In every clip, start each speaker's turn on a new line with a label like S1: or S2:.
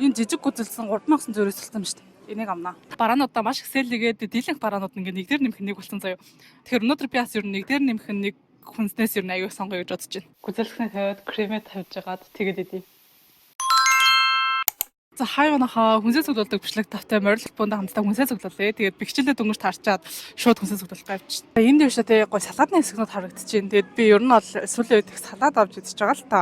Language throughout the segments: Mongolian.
S1: Энэ жижиг гүзэлсэн 3900 төлсөн шүү дээ. Энийг амнаа. Бараануудаа маш их сэллигээд дийлэнх бараанууд ингээд нэг дээр нэмэх нэг болсон заяа. Тэгэхээр өнөөдөр би бас ер нь нэг дээр нэмэх нэг хүнснээс ер нь аюул сонгоё гэж бодож байна. Гүзэлсэн тавиад кремет тавьж байгаад тэгээд идэв. За хаяанаха хүнсээ цуглуулдаг бичлэг тавтай морилт буунд хамтдаа хүнсээ цуглуулъя. Тэгээд бэхжилээ дөнгөж таарчаад шууд хүнсээ цуглуулах гавч. Энд дэвшээ тэгээ гой салаадны хэсгнүүд харагдчихээн. Тэгээд би ер нь бол сүүлийн үед их салаад авч идэж байгаа л та.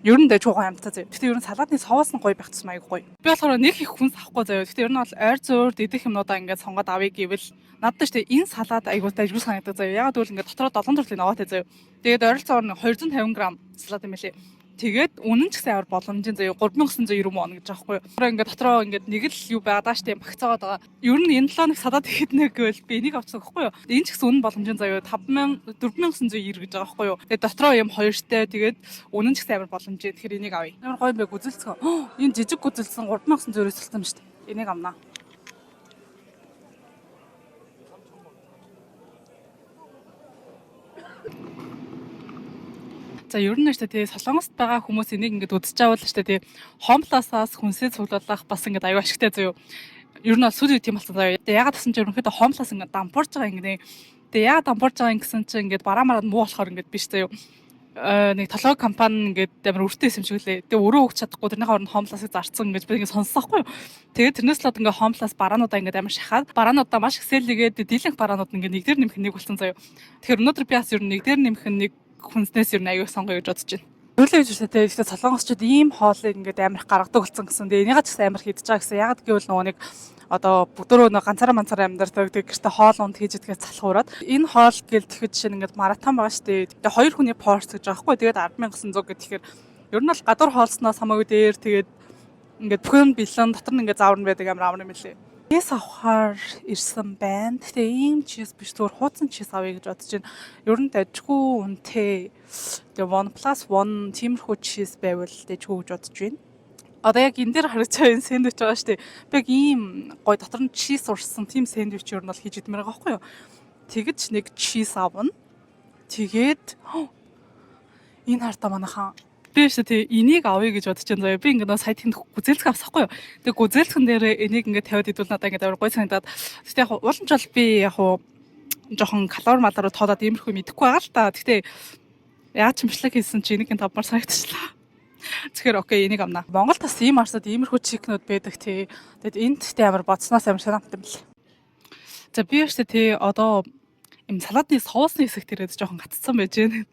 S1: Ер нь дэжгүй гоё амттай заяа. Гэхдээ ер нь салаадны соус нь гоё байх тусмаа аяг гоё. Би болохоор нэг их хүнс авахгүй заяа. Гэхдээ ер нь бол ойр зөөрд идэх юмнуудаа ингээд сонгоод авъя гэвэл надад ч тэгээ энэ салаад аягуултай ижгүй санагддаг заяа. Ягаад гэвэл ингээд дотроо 7 төрлийн ногоотой заяа. Тэгээд ойролцоогоор 250 г салаад юм билээ. Тэгээд үнэн ч гэсэн амар боломжийн заяа 3990 мөн гэж байгаа байхгүй юу. Ингээд дотроо ингээд нэг л юу байгаад штэ багцаагаад байгаа. Ер нь энэ 7 хоног салаад ихэд нэг гэвэл би энийг авчихсан байхгүй юу. Энэ ч гэсэн үнэн боломжийн заяа 4990 гэж байгаа байхгүй юу. Тэгээд дотроо юм хоёртой тэгээд үнэн ч гэсэн амар боломжийн. Тэгэхээр энийг авъя. Амар гоё бэ гүзэлцгөө. Энэ жижиг гүзэлсэн 3990 төлсөн штэ. Энийг авнаа. За ер нь штэ тий Солонгост байгаа хүмүүс энийг ингээд үзэж авал штэ тий хомлаасаас хүнсээ цуглуулах бас ингээд аюу ашигтай зөө. Ер нь бол сүүлийн тийм болсон заяа. Ягаад гэсэн чинь ерөнхийдөө хомлаас ингээд дампуурж байгаа ингээд. Тэгээ ягаад дампуурж байгаа юм гэсэн чинь ингээд бараа мараад муу болохоор ингээд биш заяа. Нэг толгой компани ингээд амар өртөө юм шиг лээ. Тэгээ өрөө өгч чадахгүй тэрнийхээ оронд хомлаасыг зарцсан гэж би ингээд сонссоохгүй юу. Тэгээд тэрнээс л ингээд хомлаас бараануудаа ингээд амар шахаад бараануудаа маш их сэллигээд дийлэнх бараанууд ингээд нэг дээр нэмэх нэг болсон заяа. Тэгэхээр өнөөдөр би бас ер нь нэг дээр нэмэх нэг хүнснээс ер нь аюул сонгоё гэж бодож байна. Өглөө гэж үстэй тэгээ солонгосчууд ийм хоолыг ингээд амар их гаргадаг болсон гэсэн. Тэгээ энийгээ ч гэсэн амар их идэж байгаа гэсэн. Ягаад гэвэл нөгөө нэг одоо бүгдөө нэг ганцаараа амьдардаг гэртээ хоол унд хийж идэгээс залхуураад энэ хоол гэл тэгэхэд жишээ нь ингээд маратон байгаа шүү дээ. Тэгээ хоёр хүний порц гэж байгаа хгүй. Тэгээд 10,900 гэхээр ер нь бол гадуур хоолсноос хамаагүй дээр тэгээд ингээд бүхэн бэлэн дотор нь ингээд заавар нь байдаг амар юм лээ. Чиз авахар ирсэн байна. Гэтэ ийм чиз биш зүгээр хуудсан чиз авъя гэж бодож байна. Ер нь дажгүй үнэтэй. Тэгээ 1+1 тиймэрхүү чиз байвал дажгүй гэж бодож байна. Одоо яг энэ дээр харагдаж байгаа энэ сэндвич байгаа шүү дээ. Би яг ийм гой дотор нь чиз урсан тийм сэндвич ер нь бол хийж идмээр байгаа байхгүй юу. Тэгэж нэг чиз авна. Тэгээд энэ хартаа манайхаа би ч тий энийг авъя гэж бодож байна заяа. Би ингээд сая тэнд гүзээлцэх авсахгүй юу. Тэгээ гүзээлцэн дээр энийг ингээд тавиад идвэл надаа ингээд амар гой санагдаад. Тэгтээ яг уулын жол би яг жоохон калори малаараа тоодоод иймэрхүү мэдэхгүй байгаа л та. Тэгтээ яаж ч имшлэг хийсэн чи энийг тавмаар санагдчихлаа. Тэгэхээр окей энийг авнаа. Монголд бас ийм арсад иймэрхүү чикнүүд байдаг тий. Тэгэд энд тий амар бодсноос амар санагдсан юм бэл. За би ч тий одоо им салаадны соусны хэсэг дээрээ жоохон гаццсан байж байна.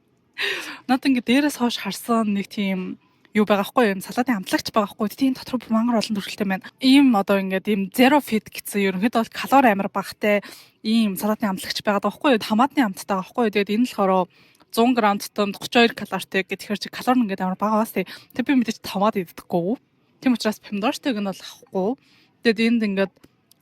S1: Надад ингээд дээрээс хойш харсан нэг тийм юу байгаа хгүй юм салаатын хамтлагч байгаа хгүй тийм дотор мангар олон төрөлтэй байна. Ийм одоо ингээд ийм zero fit гэсэн ерөнхийдөө бол калори амар багтай ийм салаатын хамтлагч байгаа даахгүй томатны хамттай байгаа хгүй. Тэгээд энэ л болохоор 100 г тутамд 32 калоритэй гэхээр чи калори ингээд амар бага бас. Тэг би мэдээж томат иддэггүй. Тийм учраас помидортойг нь бол авахгүй. Тэгээд энд ингээд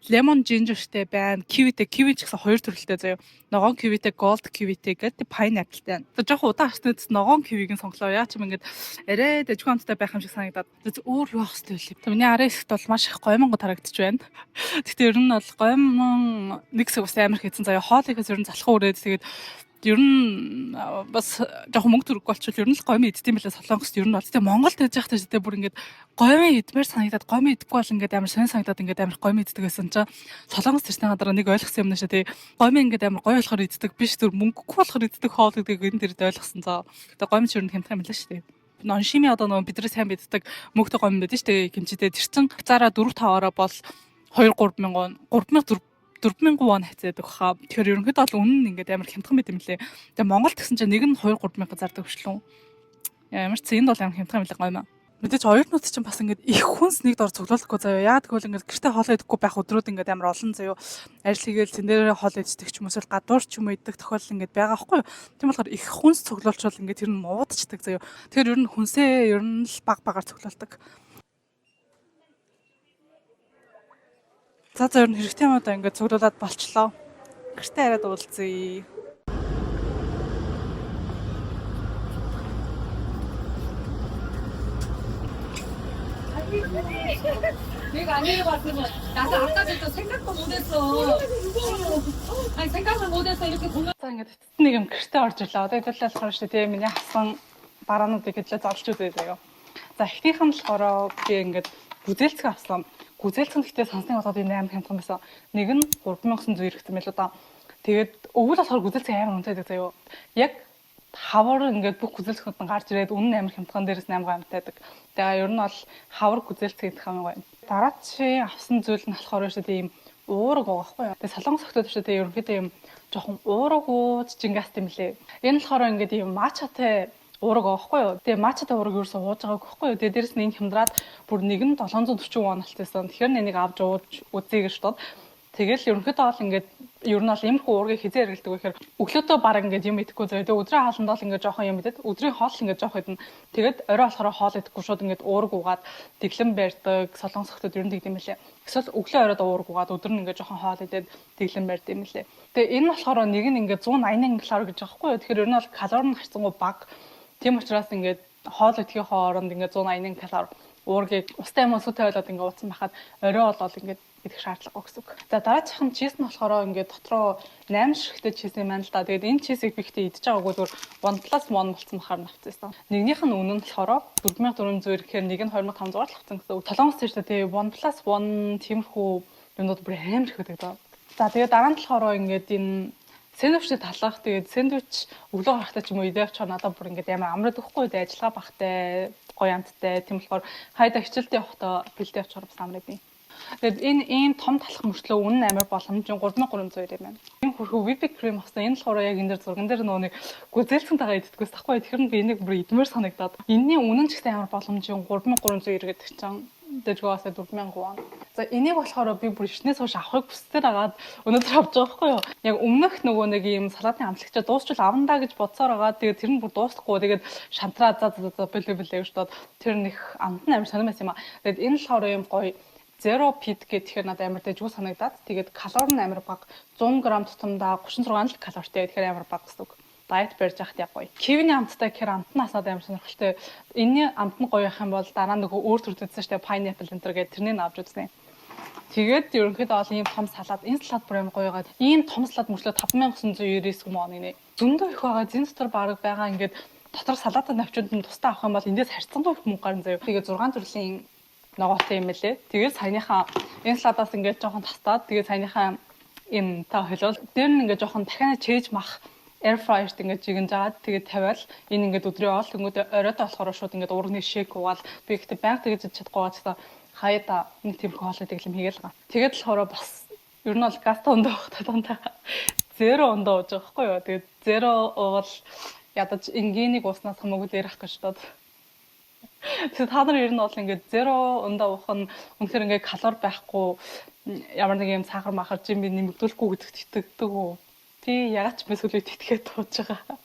S1: lemon gingerтэй байна. Kiwiтэй, kiwi ч гэсэн хоёр төрөлтэй заяа. Ногоон kiwiтэй, gold kiwiтэй гэдэг pineappleтэй байна. Тэгээд жоохон удаан харснаас ногоон kiwig нь сонглоо. Яа ч юм ингээд арай дэжгүй амттай байх юм шиг санагдаад. Өөр юу ах хэвтэй үлээ. Миний арын хэсэгт бол маш их гомонгод харагдчих байна. Гэхдээ ер нь бол гомон нэг хэсэг бас амар хийсэн заяа. Хоолыгээс ер нь залхуу өрөөд тэгээд ер нь бас жоохон мөнгө төрөхгүй болчихвол ер нь л гомын иддэм билээ Солонгост ер нь бол. Тэгээ Монголд байж байхдаа ч бүр ингээд гомын идмээр санагдаад гомын идэхгүй бол ингээд амар сонь санагдаад ингээд амар гомын иддэг гэсэн чинь Солонгост ирсэн гадараа нэг ойлгосон юм нэ шээ. Тэгээ гомын ингээд амар гоё болохоор иддэг биш зүр мөнгөгүй болохоор иддэг хоол гэдгийг энэ дэр ойлгосон цаа. Тэгээ гомын ч ер нь хямдхан юм билээ шүү дээ. Ноншими одоо нөгөө бидний сайн мэддэг мөнгөтэй гомын байдаг шүү дээ. Кимчитэй тэрсэн цаараа 4-5-аараа бол 2-3 4000 вон хацаадаг хаа. Тэгэхээр ерөнхийдөө бол үнэн ингээд амар хямдхан байт юм лээ. Тэгээ Монголд гэсэн чинь нэг нь 2-3 зардаг хөшлөө. Ямар ч энд бол амар хямдхан юм лээ гоймаа. Мэдээж оюутнууд чинь бас ингээд их хүнс нэг дор цуглуулахгүй заяа. Яагаад гэвэл ингээд гэртээ хоол идэхгүй байх өдрүүд ингээд амар олон заяа. Ажил хийгээл тэн дээр хоол иддэг ч юм уу гадуур ч юм уу идэх тохиолдол ингээд байгаа байхгүй юу. Тийм болохоор их хүнс цуглуулчвал ингээд тэр нь муудчихдаг заяа. Тэгэхээр ер нь хүнсээ ер нь л баг багаар цуглуулдаг. За ер нь хэрэгтэй юм одоо ингээд цуглуулад болчлоо. Гэртээ хараад уулзъя.
S2: 내가 안 읽어봤으면 나도 아까 전에 생각도 못했어. 아니 생각을 못해서 이렇게 보면.
S1: За ингээд нэг юм гэртээ орж ирлээ. Одоо хэдүүлээ болохоор шүү дээ миний хасан бараануудыг хэдлээ зоолч үзээ заяа. За эхнийх нь болохоор би ингээд гүзээлцэг авсан. Гүзээлцэг гэхдээ сонсныг бодоод энэ 8 хямдхан байсан. Нэг нь 3900 иргэсэн мэл удаа. Тэгээд өвөл болохоор гүзээлцэг амар үнэтэй байдаг заяо. Яг хавар ингээд бүх гүзээлцгүүд нь гарч ирээд үнэн амар хямдхан дээрээс 8 гамтай байдаг. Тэгээ ер нь бол хавар гүзээлцэг гэх юм байна. Дараагийн авсан зүйл нь болохоор шүү дээ ийм уураг байгаа байхгүй юу. Тэгээ солонгос хотод шүү дээ ерөнхийдөө ийм жоохон уурагууд жингаст юм лээ. Энэ болохоор ингээд ийм мачатай уураг байгаа байхгүй юу. Тэгээ мачатай уураг ерөөсөө ууж байгааг байхгүй юу. Тэгээ дээрэс нь энэ хямдраад бүр нэг нь 740 вон алтайсан. Тэгэхээр энийг авч ууж үзье гэж бодоод тэгэл ерөнхийдөө бол ингээд ер нь бол иймэрхүү уургийг хизээ хэрэглэдэг вэ гэхээр өглөөдөө баг ингээд юм идэхгүй заяа. Тэгээ өдрийн хоолнд бол ингээд жоохон юм идэд. Өдрийн хоол ингээд жоох идэн. Тэгээд орой болохоор хоол идэхгүй шууд ингээд уураг угаад дэглэм барьдаг. Солонгос хотод ер нь тэгдэм байлээ. Эсвэл өглөө оройд уураг угаад өдөр нь ингээд жоохон хоол идээд дэглэм барьд юм лээ. Тэгээ энэ болохоор нэг нь ингээд 180 калори гэж байгаа байхгүй юу. Тэгэхээр ер нь бол калори нь харьцангуй бага. Тийм учраас ингээд хоол идэхийн хооронд ингээд 180 калори уургийг устай юм сүтэй болоод ингээд ууцсан байхад орой болол ингээд идэх шаардлага гэсэн үг. За дараачих нь чиз нь болохоор ингээд дотроо 8 ширхтээ чиз юм байна л да. Тэгээд энэ чизийг би ихтэй идэж байгаагүй зүгээр OnePlus One болсон бахаар навцсан. Нэгнийх нь үнэ нь болохоор 4400 ирэхээр нэг нь 2500 л авсан гэсэн үг. Толгоос тийш тэгээ OnePlus One тиймэрхүү юмнууд бүр амар их байдаг даа. За тэгээд дараа нь болохоор ингээд энэ сэндвичтэй талах тэгээд сэндвич өглөө гарахтаа ч юм уу идэх чор надад бүр ингээд амар амраад өгөхгүй дээ ажиллагаа бахтай гоё амттай тийм болохоор хайда хичээлдээ явахдаа бэлдээ авчаар бас амраад би. Тэгээд энэ ийм том талах мөртлөө үнэн амар боломжийн 3300 юм байна. Энэ хөрхөө whipping cream авсан. Энэ болохоор яг энэ дээр зурган дээр нөө нэг гүзээлцэн тагаа иддэггүйс тахгүй. Тэгэхээр би энийг бүр идмээр санагдаад. Энэний үнэн ч гэсэн амар боломжийн 3300 гэдэг чинь дэжгоосаа 4000 вон. За энийг болохоор би бүр ичнээс хойш авахыг хүссэн агаад өнөөдөр авч байгаа байхгүй юу. Яг өмнөх нөгөө нэг ийм салаатын амтлагчаа дуусчул авандаа гэж бодсоор байгаа. Тэгээд тэр нь бүр дуусахгүй. Тэгээд шантраа за бэлээ гэж бодоод тэр нэг амт нь амар сонирмас юм аа. Тэгээд энэ болохоор ийм гоё Zero Pit гэх тэгэхээр надад амар дэжгүй санагдаад. Тэгээд калори нь амар бага. 100 г тутамдаа 36 калоритэй. Тэгэхээр амар бага гэсэн үг. Дайет барьж яхад яг гоё. Кивний амттай гэхээр амт нь асаад амар сонирхолтой. Энэний амт нь гоё явах юм бол дараа нөгөө өөр төр төдсөн штэ pineapple энэ төр гэдэг тэрнийг авч үзнэ. Тэгээд ерөнхийдөө бол ийм том салаад энэ салаад бүр амар гоё ягаад. Ийм том салаад мөрчлөө 5999 юм аа нэг. Зөндөө их байгаа. Зин дотор баг байгаа ингээд дотор салаатаа навчууд нь тусдаа авах юм бол эндээс харьцангуй их мөнгө гарна заяа. Тэгээд 6 төрлийн ногоотой юм лээ. Тэгээд саяныхаа энэ салаадаас ингээд жоохон тастаад тэгээд саяныхаа энэ та холол дээр нь ингээд жоохон дахиад чээж мах air fryer-т ингээд жигэн жагаад тэгээд тавиал энэ ингээд өдрөө оол тэнгүүд оройдоо болохоор шууд ингээд урганы шейк уугаал би ихтэй байнга тэгэж чадахгүй байгаа хаяада нэг тийм хоолойдаг юм хийгээл байгаа. Тэгээд болохоор бас ер нь бол гаста ундаа багтаа дандаа зеро ундаа ууж байгаа байхгүй юу. Тэгээд зеро уувал ядаж энгийнийг ууснаас хамаагүй дээрх гэж бодоод тэгээд та нар ер нь бол ингээд зеро ундаа уух нь үнэхээр ингээд калори байхгүй ямар нэг юм сахар махар жим би нэмэгдүүлэхгүй гэдэгт итгэдэг үү. Тий ягаад ч мэсгэл итгээд тууж байгаа.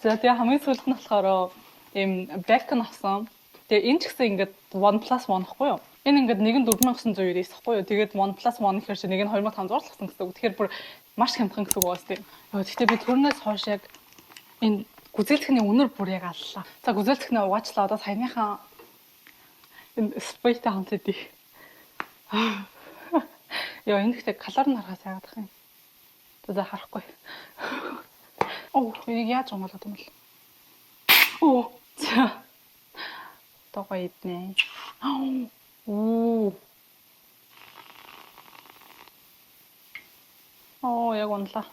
S1: За тэгээ хамгийн сүүлд нь болохоор ийм bacon авсан. Тэгээ энэ ч гэсэн ингээд OnePlus One хгүй юу. Энэ ингээд нэг нь 4999 хгүй юу. Тэгээд OnePlus One гэхээр чи нэг нь 2500 л авсан гэсэн үг. Тэгэхээр бүр маш хямдхан гэсэн үг байна тийм. Гэхдээ би түрнээс хойш яг энэ гүзээлцэхний үнэр бүр яг аллаа. За гүзээлцэхнээ угаачлаа. Одоо саяныхаа энэ спейтэй хамт идэх. Яа энэ гэхдээ калори нь харахаас яагаад их юм. За харахгүй. Оо энийг яаж онгоолоод юм бол. Оо за. Тохоо иднэ. Оо. Оо яг онлаа.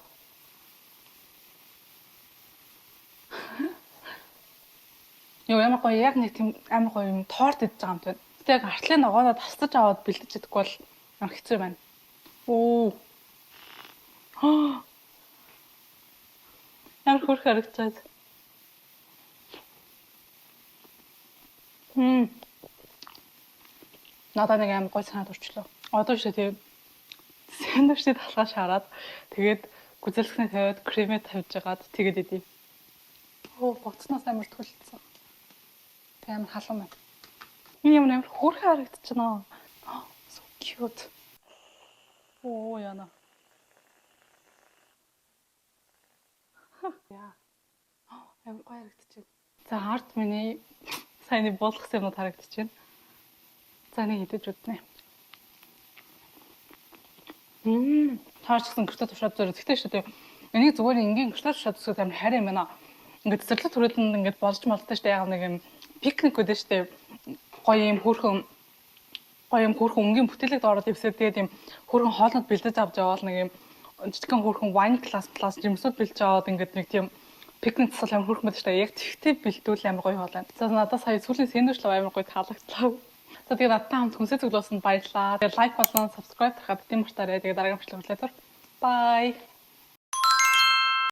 S1: Юу ямар гоё яг нэг тийм амар гоё юм торт идэж байгаа юм байна. Гэтэ яг артлын ногооноо тасдаж аваад бэлдэж чадахгүй бол амар хэцүү байна. Оо. Ямар хөрх харагдаад. Надад нэг амар гоё санаад орчлоо. Одоо шүү тийм сэндвичтэй талгаа шараад тэгээд гүзэлцэхний тавиад кремээ тавьж жагаад тэгээд идэв. Оо гоцноос амар төлцсөн. Тэг амар халуун байна. Энэ юм амар хөрх харагдчихна. So cute. Оо яна. Яа. Амар гоё харагдчихэв. За арт миний саяны болгосон юмуд харагдчихэв. За нэг идэж үзнэ. Таарчсан гэртээ тушаад зөрөө. Тэгтээ шүү дээ. Энийг зүгээр ингийн гэртээ тушаад зүсгээд амар хайр юм байна. Ингээд цэцэрлэг түрээдэнд ингээд болж молдсон шүү дээ. Яг нэг юм пикник гэдэг шүү дээ. Гоё юм хөөрхөн гоё юм хөрхөн өнгийн бүтээлэг доороод ивсээд тэгээд юм хөрхөн хоолнод бэлдэж авч яваал нэг юм жижигхэн хөрхөн wine class жимсүүд бэлж аваад ингээд нэг тийм пикник цэцэл амар хөрхөн байдаг шүү дээ. Яг тэгтээ бэлдүүл амар гоё хоолой. За надад сая сүүлийн сэндвич амар гоё таалагдлаа. За тэгээд надтай хамт хүнсээ цуглуулсанд баярлалаа. Тэгээд лайк болон subscribe тарахад бити мартаарай. Тэгээд дараагийн бичлэг хүлээе. Bye.